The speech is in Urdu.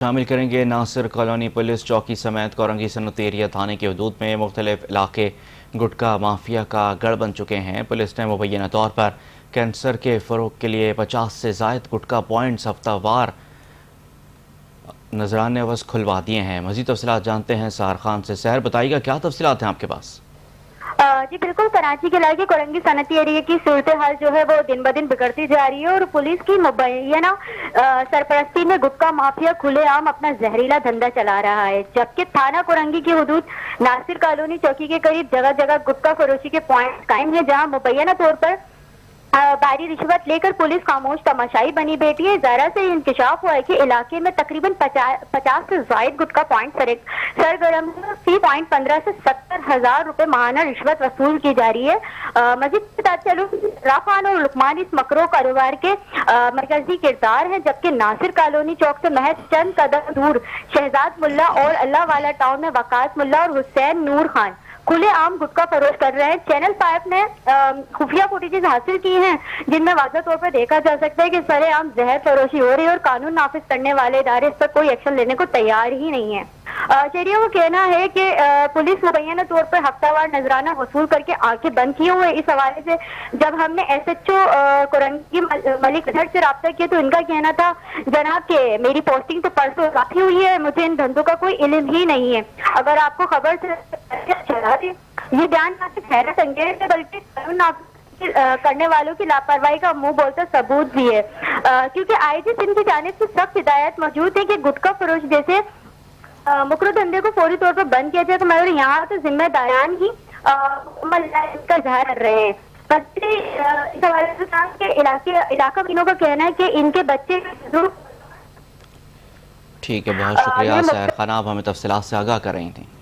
شامل کریں گے۔ ناصر کالونی پولیس چوکی سمیت کورنگی صنعتی ایریا تھانے کے حدود میں مختلف علاقے گٹکا مافیا کا گڑھ بن چکے ہیں۔ پولیس نے مبینہ طور پر کینسر کے فروغ کے لیے 50 سے زائد گٹکا پوائنٹس ہفتہ وار نذرانے عوض کھلوا دیے ہیں۔ مزید تفصیلات جانتے ہیں سہار خان سے۔ سہر، بتائیے گا کیا تفصیلات ہیں آپ کے پاس؟ جی بالکل، کراچی کے علاقے کورنگی صنعتی ایریا کی صورتحال جو ہے وہ دن بدن بگڑتی جا رہی ہے اور پولیس کی مبینہ سرپرستی میں گٹکا مافیا کھلے عام اپنا زہریلا دھندا چلا رہا ہے، جبکہ تھانہ کورنگی کی حدود ناصر کالونی چوکی کے قریب جگہ جگہ گٹکا فروشی کے پوائنٹ قائم ہیں، جہاں مبینہ طور پر بھاری رشوت لے کر پولیس خاموش تماشائی بنی بیٹھی ہے۔ ذرا سے انکشاف ہوا ہے کہ علاقے میں تقریباً 50 سے زائد گٹکا پوائنٹ سرگرم ہے۔ فی پوائنٹ 15 سے 70,000 روپے ماہانہ رشوت وصول کی جا رہی ہے۔ مزید بتاتے چلوں، رافان اور لقمان اس مکرو کاروبار کے مرکزی کردار ہیں، جبکہ ناصر کالونی چوک سے محض چند قدم دور شہزاد ملا اور اللہ والا ٹاؤن میں وقاص ملا اور حسین نور خان کھلے عام گٹکا فروش کر رہے ہیں۔ چینل 5 نے خفیہ فوٹیجز حاصل کی ہیں جن میں واضح طور پر دیکھا جا سکتا ہے کہ سرے عام زہر فروشی ہو رہی ہے اور قانون نافذ کرنے والے ادارے اس پر کوئی ایکشن لینے کو تیار ہی نہیں ہے۔ شہریوں کا کہنا ہے کہ پولیس مبینہ طور پر ہفتہ وار نذرانہ وصول کر کے آنکھیں بند کیے ہوئے۔ اس حوالے سے جب ہم نے ایس ایچ او کورنگی ملک اظہر سے رابطہ کیا تو ان کا کہنا تھا، جناب کہ میری پوسٹنگ تو پرسوں کافی ہوئی ہے، مجھے ان دھندوں کا کوئی علم ہی نہیں ہے۔ اگر آپ کو خبر سے یہ بیان نہ صرف حیرت انگیز ہے بلکہ قانون نافذ کرنے والوں کی لاپرواہی کا منہ بولتا ثبوت بھی ہے، کیونکہ آئی جی سندھ کی جانب سے سخت ہدایت موجود ہے کہ گٹکا فروش جیسے مکرو دھندے کو فوری طور پر بند کیا جائے، تو مگر یہاں تو ذمہ داران ہی کا اظہار کر رہے ہیں۔ اس حوالے سے کہ علاقہ بینوں کا کہنا ہے کہ ان کے بچے ٹھیک ہے، بہت شکریہ سہر خان، آپ ہمیں تفصیلات سے آگاہ کر رہی تھیں۔